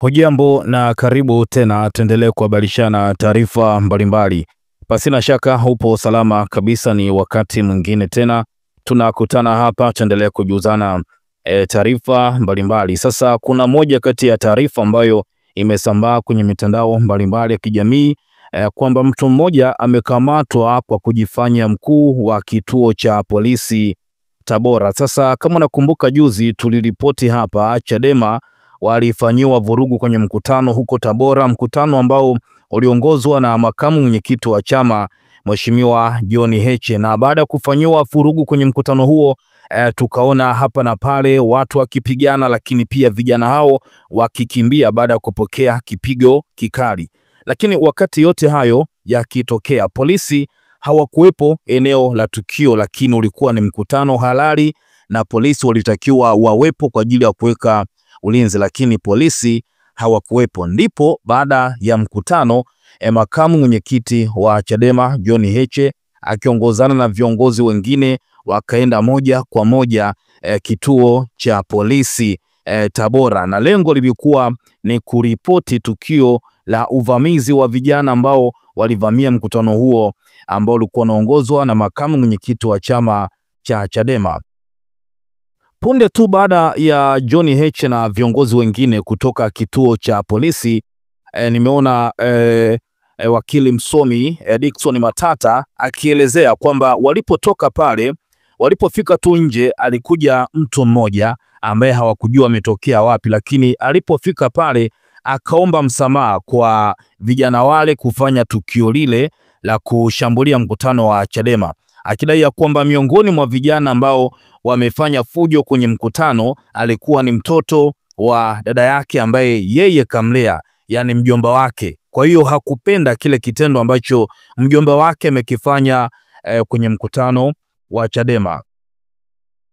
Hujambo na karibu tena, tuendelee kuhabarishana taarifa mbalimbali. Pasina shaka upo salama kabisa, ni wakati mwingine tena tunakutana hapa, tuendelee kujuzana taarifa mbalimbali. Sasa kuna moja kati ya taarifa ambayo imesambaa kwenye mitandao mbalimbali ya kijamii kwamba mtu mmoja amekamatwa kwa kujifanya mkuu wa kituo cha polisi Tabora. Sasa kama nakumbuka, juzi tuliripoti hapa Chadema walifanyiwa vurugu kwenye mkutano huko Tabora, mkutano ambao uliongozwa na makamu mwenyekiti wa chama Mheshimiwa John Heche. Na baada ya kufanyiwa vurugu kwenye mkutano huo tukaona hapa na pale watu wakipigana, lakini pia vijana hao wakikimbia baada ya kupokea kipigo kikali. Lakini wakati yote hayo yakitokea, polisi hawakuwepo eneo la tukio, lakini ulikuwa ni mkutano halali na polisi walitakiwa wawepo kwa ajili ya kuweka ulinzi, lakini polisi hawakuwepo. Ndipo baada ya mkutano makamu mwenyekiti wa Chadema John Heche akiongozana na viongozi wengine wakaenda moja kwa moja kituo cha polisi Tabora, na lengo lilikuwa ni kuripoti tukio la uvamizi wa vijana ambao walivamia mkutano huo ambao ulikuwa unaongozwa na makamu mwenyekiti wa chama cha Chadema. Punde tu baada ya John Heche na viongozi wengine kutoka kituo cha polisi nimeona wakili msomi Dickson Matata akielezea kwamba walipotoka pale, walipofika tu nje, alikuja mtu mmoja ambaye hawakujua ametokea wapi, lakini alipofika pale akaomba msamaha kwa vijana wale kufanya tukio lile la kushambulia mkutano wa Chadema, akidai ya kwamba miongoni mwa vijana ambao wamefanya fujo kwenye mkutano alikuwa ni mtoto wa dada yake ambaye yeye kamlea, yani mjomba wake. Kwa hiyo hakupenda kile kitendo ambacho mjomba wake amekifanya kwenye mkutano wa Chadema.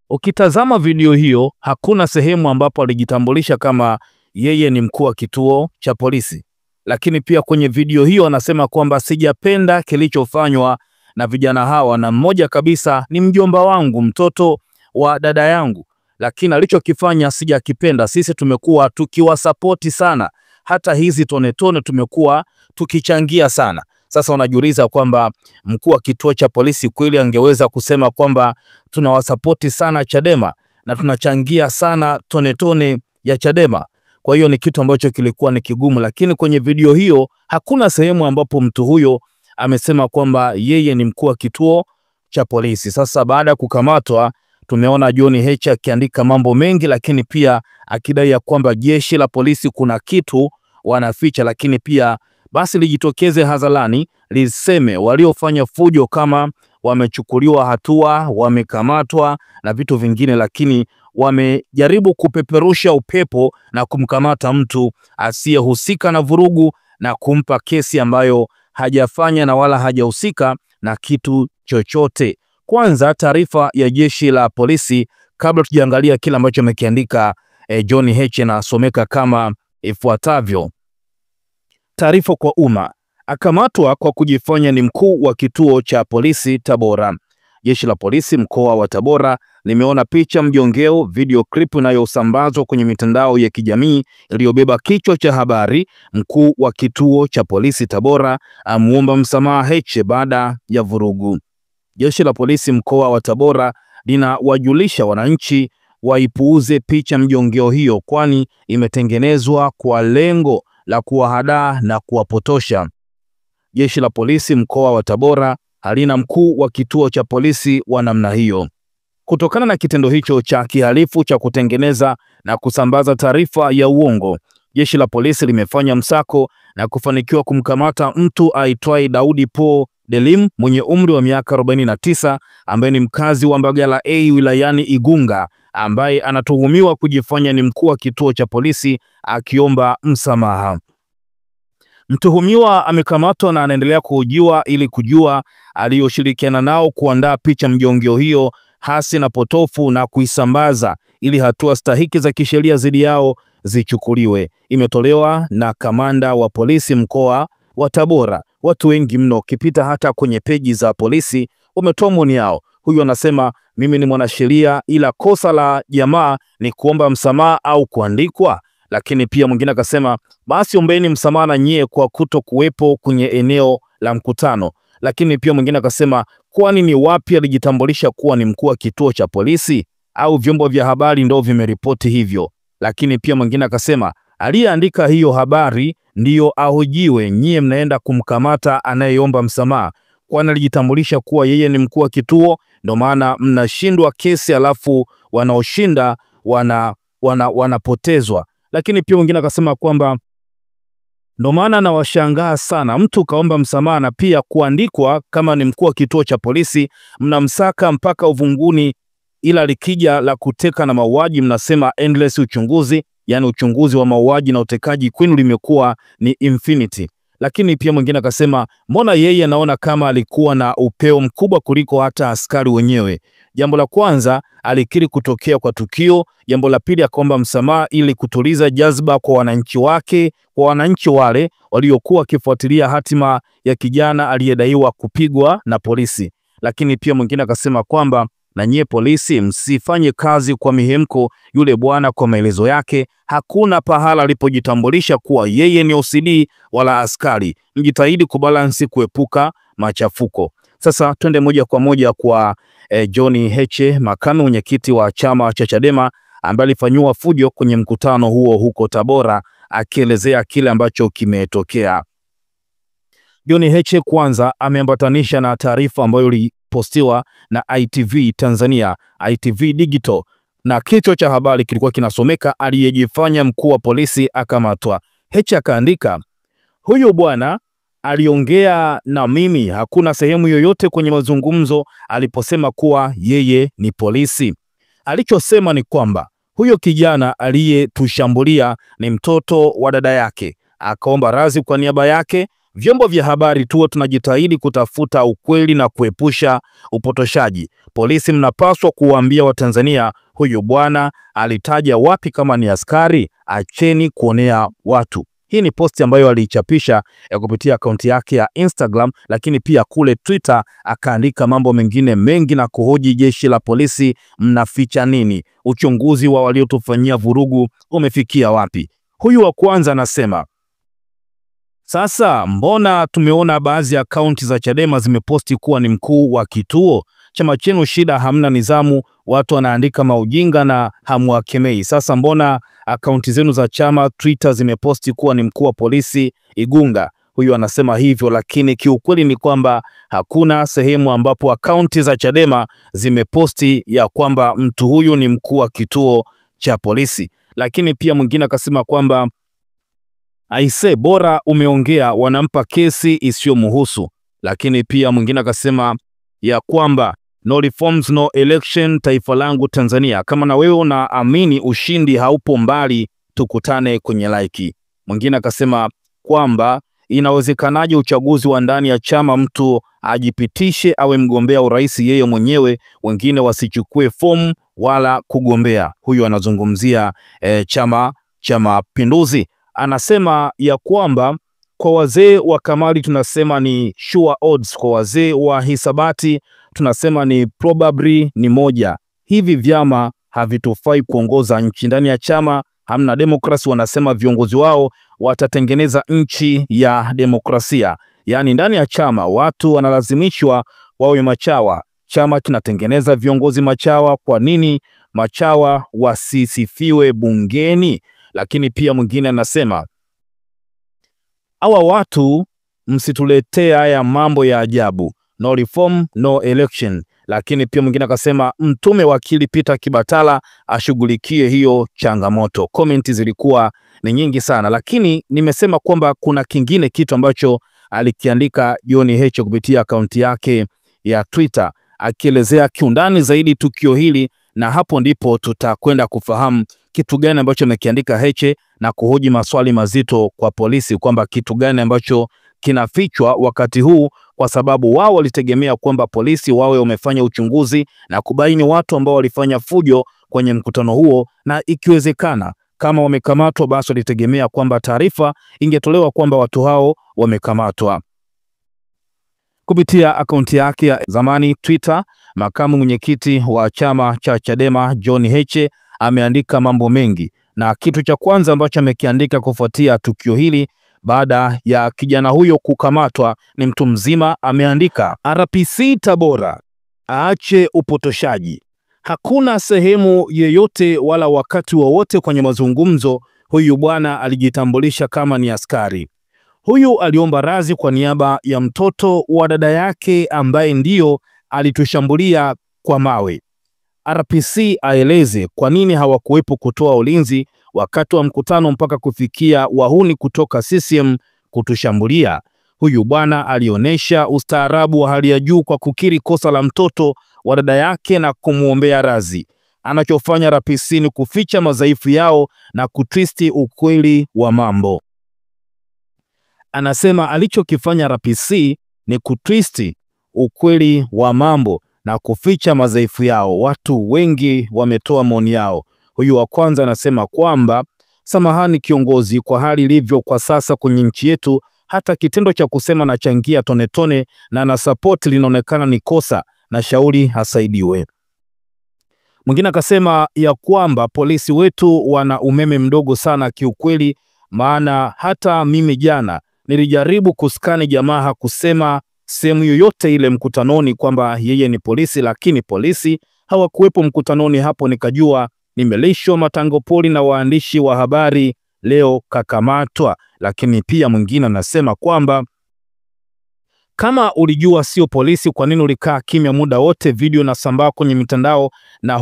Ukitazama video hiyo, hakuna sehemu ambapo alijitambulisha kama yeye ni mkuu wa kituo cha polisi, lakini pia kwenye video hiyo anasema kwamba sijapenda kilichofanywa na vijana hawa, na mmoja kabisa ni mjomba wangu, mtoto wa dada yangu, lakini alichokifanya sijakipenda. Sisi tumekuwa tukiwasapoti sana, hata hizi tone tumekuwa tukichangia sana. Sasa unajiuliza kwamba mkuu wa kituo cha polisi kweli angeweza kusema kwamba tunawasapoti sana Chadema na tunachangia sana tone ya Chadema? Kwa hiyo ni kitu ambacho kilikuwa ni kigumu, lakini kwenye video hiyo hakuna sehemu ambapo mtu huyo amesema kwamba yeye ni mkuu wa kituo cha polisi. Sasa baada ya kukamatwa, tumeona John Heche akiandika mambo mengi, lakini pia akidai ya kwamba jeshi la polisi kuna kitu wanaficha, lakini pia basi lijitokeze hadharani liseme waliofanya fujo kama wamechukuliwa hatua, wamekamatwa na vitu vingine, lakini wamejaribu kupeperusha upepo na kumkamata mtu asiyehusika na vurugu na kumpa kesi ambayo hajafanya na wala hajahusika na kitu chochote. Kwanza taarifa ya jeshi la polisi, kabla tujaangalia kile ambacho amekiandika John Heche, na someka kama ifuatavyo. Taarifa kwa umma: akamatwa kwa kujifanya ni mkuu wa kituo cha polisi Tabora. Jeshi la polisi mkoa wa Tabora limeona picha mjongeo, video clip inayosambazwa kwenye mitandao ya kijamii iliyobeba kichwa cha habari, mkuu wa kituo cha polisi Tabora amuomba msamaha Heche baada ya vurugu. Jeshi la polisi mkoa wa Tabora linawajulisha wananchi waipuuze picha mjongeo hiyo, kwani imetengenezwa kwa lengo la kuwahadaa na kuwapotosha. Jeshi la polisi mkoa wa Tabora halina mkuu wa kituo cha polisi wa namna hiyo. Kutokana na kitendo hicho cha kihalifu cha kutengeneza na kusambaza taarifa ya uongo, jeshi la polisi limefanya msako na kufanikiwa kumkamata mtu aitwaye Daudi Paul Delim mwenye umri wa miaka 49 ambaye ni mkazi wa Mbagala A wilayani Igunga, ambaye anatuhumiwa kujifanya ni mkuu wa kituo cha polisi akiomba msamaha. Mtuhumiwa amekamatwa na anaendelea kuhojiwa ili kujua aliyoshirikiana nao kuandaa picha mjongeo hiyo hasi na potofu na kuisambaza ili hatua stahiki za kisheria dhidi yao zichukuliwe. Imetolewa na kamanda wa polisi mkoa wa Tabora. Watu wengi mno kipita hata kwenye peji za polisi wametoa maoni yao. Huyu anasema mimi ni mwanasheria, ila kosa la jamaa ni kuomba msamaha au kuandikwa. Lakini pia mwingine akasema basi ombeni msamaha na nyie kwa kuto kuwepo kwenye eneo la mkutano. Lakini pia mwingine akasema kwani ni wapi alijitambulisha kuwa ni mkuu wa kituo cha polisi au vyombo vya habari ndio vimeripoti hivyo? Lakini pia mwingine akasema aliyeandika hiyo habari ndiyo ahojiwe, nyie mnaenda kumkamata anayeomba msamaha, kwani alijitambulisha kuwa yeye ni mkuu wa kituo, ndio maana mnashindwa kesi alafu wanaoshinda wanapotezwa. Lakini pia mwingine akasema kwamba ndio maana nawashangaa sana, mtu kaomba msamaha na pia kuandikwa kama ni mkuu wa kituo cha polisi, mnamsaka mpaka uvunguni, ila likija la kuteka na mauaji mnasema endless uchunguzi, yani uchunguzi wa mauaji na utekaji kwenu limekuwa ni infinity. Lakini pia mwingine akasema mbona yeye anaona kama alikuwa na upeo mkubwa kuliko hata askari wenyewe. Jambo la kwanza alikiri kutokea kwa tukio, jambo la pili akaomba msamaha ili kutuliza jazba kwa wananchi wake, kwa wananchi wale waliokuwa wakifuatilia hatima ya kijana aliyedaiwa kupigwa na polisi. Lakini pia mwingine akasema kwamba na nyie polisi msifanye kazi kwa mihemko, yule bwana kwa maelezo yake hakuna pahala alipojitambulisha kuwa yeye ni OCD wala askari, mjitahidi kubalansi kuepuka machafuko. Sasa twende moja kwa moja kwa John Heche, makamu mwenyekiti wa chama cha Chadema ambaye alifanywa fujo kwenye mkutano huo huko Tabora, akielezea kile ambacho kimetokea. John Heche kwanza ameambatanisha na taarifa ambayo ilipostiwa na ITV Tanzania, ITV Digital, na kichwa cha habari kilikuwa kinasomeka aliyejifanya mkuu wa polisi akamatwa. Heche akaandika, huyu bwana aliongea na mimi, hakuna sehemu yoyote kwenye mazungumzo aliposema kuwa yeye ni polisi. Alichosema ni kwamba huyo kijana aliyetushambulia ni mtoto wa dada yake, akaomba radhi kwa niaba yake. Vyombo vya habari tuwe tunajitahidi kutafuta ukweli na kuepusha upotoshaji. Polisi mnapaswa kuwaambia Watanzania huyu bwana alitaja wapi kama ni askari, acheni kuonea watu. Hii ni posti ambayo alichapisha kupitia akaunti yake ya Instagram, lakini pia kule Twitter akaandika mambo mengine mengi na kuhoji jeshi la polisi mnaficha nini? Uchunguzi wa waliotufanyia vurugu umefikia wapi? Huyu wa kwanza anasema, sasa mbona tumeona baadhi ya akaunti za Chadema zimeposti kuwa ni mkuu wa kituo? Chama chenu shida hamna nidhamu, watu wanaandika maujinga na hamwakemei. Sasa mbona akaunti zenu za chama Twitter zimeposti kuwa ni mkuu wa polisi Igunga? Huyu anasema hivyo, lakini kiukweli ni kwamba hakuna sehemu ambapo akaunti za Chadema zimeposti ya kwamba mtu huyu ni mkuu wa kituo cha polisi. Lakini pia mwingine akasema kwamba aise, bora umeongea, wanampa kesi isiyomhusu. Lakini pia mwingine akasema ya kwamba no reforms no election, taifa langu Tanzania, kama na wewe unaamini ushindi haupo mbali, tukutane kwenye like. Mwingine akasema kwamba inawezekanaje uchaguzi wa ndani ya chama mtu ajipitishe awe mgombea urais yeye mwenyewe, wengine wasichukue fomu wala kugombea. Huyu anazungumzia Chama cha Mapinduzi. Anasema ya kwamba kwa wazee wa kamari tunasema ni sure odds, kwa wazee wa hisabati tunasema ni probably ni moja. Hivi vyama havitofai kuongoza nchi. Ndani ya chama hamna demokrasi, wanasema viongozi wao watatengeneza nchi ya demokrasia. Yaani ndani ya chama watu wanalazimishwa wawe machawa. Chama kinatengeneza viongozi machawa. Kwa nini machawa wasisifiwe bungeni? Lakini pia mwingine anasema hawa watu msituletee haya mambo ya ajabu, no reform no election. Lakini pia mwingine akasema mtume wakili Peter Kibatala ashughulikie hiyo changamoto. Comment zilikuwa ni nyingi sana, lakini nimesema kwamba kuna kingine kitu ambacho alikiandika John Heche kupitia akaunti yake ya Twitter akielezea kiundani zaidi tukio hili, na hapo ndipo tutakwenda kufahamu kitu gani ambacho amekiandika Heche na kuhoji maswali mazito kwa polisi kwamba kitu gani ambacho kinafichwa wakati huu, kwa sababu wao walitegemea kwamba polisi wawe wamefanya uchunguzi na kubaini watu ambao walifanya fujo kwenye mkutano huo, na ikiwezekana kama wamekamatwa basi walitegemea kwamba taarifa ingetolewa kwamba watu hao wamekamatwa. Kupitia akaunti yake ya zamani Twitter, makamu mwenyekiti wa chama cha Chadema John Heche ameandika mambo mengi na kitu cha kwanza ambacho amekiandika kufuatia tukio hili baada ya kijana huyo kukamatwa, ni mtu mzima, ameandika RPC Tabora aache upotoshaji. Hakuna sehemu yeyote wala wakati wowote kwenye mazungumzo huyu bwana alijitambulisha kama ni askari. Huyu aliomba radhi kwa niaba ya mtoto wa dada yake ambaye ndiyo alitushambulia kwa mawe. RPC aeleze kwa nini hawakuwepo kutoa ulinzi wakati wa mkutano mpaka kufikia wahuni kutoka CCM kutushambulia. Huyu bwana alionyesha ustaarabu wa hali ya juu kwa kukiri kosa la mtoto wa dada yake na kumuombea radhi. Anachofanya RPC ni kuficha madhaifu yao na kutwisti ukweli wa mambo. Anasema alichokifanya RPC ni kutwisti ukweli wa mambo na kuficha madhaifu yao. Watu wengi wametoa maoni yao. Huyu wa kwanza anasema kwamba samahani kiongozi, kwa hali ilivyo kwa sasa kwenye nchi yetu, hata kitendo cha kusema na changia tone tone na na support linaonekana ni kosa, na shauri hasaidiwe. Mwingine akasema ya kwamba polisi wetu wana umeme mdogo sana kiukweli, maana hata mimi jana nilijaribu kuskani jamaa hakusema sehemu yoyote ile mkutanoni kwamba yeye ni polisi, lakini polisi hawakuwepo mkutanoni hapo, nikajua nimelishwa matango poli na waandishi wa habari leo kakamatwa. Lakini pia mwingine anasema kwamba kama ulijua sio polisi, kwa nini ulikaa kimya muda wote? Video na sambaa kwenye mitandao na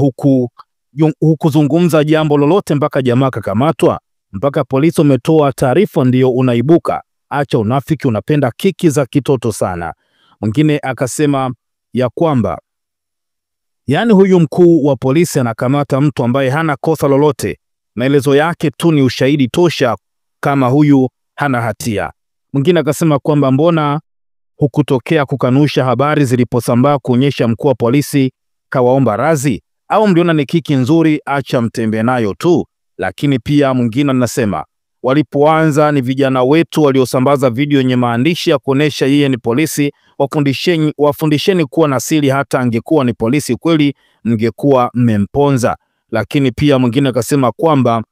hukuzungumza jambo lolote mpaka jamaa kakamatwa, mpaka polisi umetoa taarifa ndio unaibuka. Acha unafiki, unapenda kiki za kitoto sana. Mwingine akasema ya kwamba yani huyu mkuu wa polisi anakamata mtu ambaye hana kosa lolote, maelezo yake tu ni ushahidi tosha kama huyu hana hatia. Mwingine akasema kwamba mbona hukutokea kukanusha habari ziliposambaa kuonyesha mkuu wa polisi kawaomba radhi, au mliona ni kiki nzuri, acha mtembe nayo tu. Lakini pia mwingine anasema walipoanza ni vijana wetu waliosambaza video yenye maandishi ya kuonesha yeye ni polisi, wafundisheni kuwa na siri, hata angekuwa ni polisi kweli mngekuwa mmemponza. Lakini pia mwingine akasema kwamba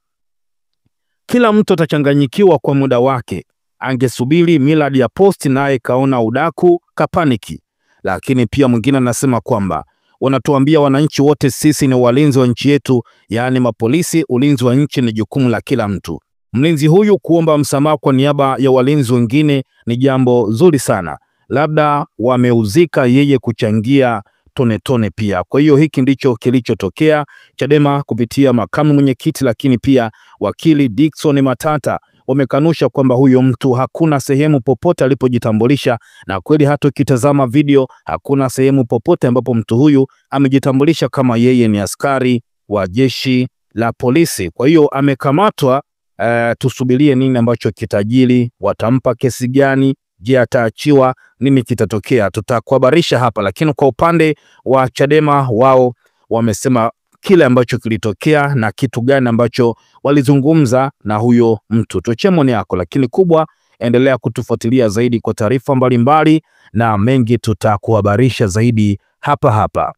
kila mtu atachanganyikiwa kwa muda wake, angesubiri miladi ya posti naye kaona udaku kapaniki. Lakini pia mwingine anasema kwamba wanatuambia wananchi wote sisi ni walinzi wa nchi yetu, yaani mapolisi. Ulinzi wa nchi ni jukumu la kila mtu. Mlinzi huyu kuomba msamaha kwa niaba ya walinzi wengine ni jambo zuri sana, labda wameuzika yeye kuchangia tone tone pia. Kwa hiyo hiki ndicho kilichotokea. Chadema kupitia makamu mwenyekiti lakini pia wakili Dickson Matata wamekanusha kwamba huyo mtu hakuna sehemu popote alipojitambulisha, na kweli hata ukitazama video hakuna sehemu popote ambapo mtu huyu amejitambulisha kama yeye ni askari wa jeshi la polisi. Kwa hiyo amekamatwa. Tusubirie nini ambacho kitajiri, watampa kesi gani, je ataachiwa, nini kitatokea, tutakuhabarisha hapa. Lakini kwa upande wa Chadema, wao wamesema kile ambacho kilitokea na kitu gani ambacho walizungumza na huyo mtu. Tuachie maoni yako, lakini kubwa, endelea kutufuatilia zaidi kwa taarifa mbalimbali na mengi tutakuhabarisha zaidi hapa hapa.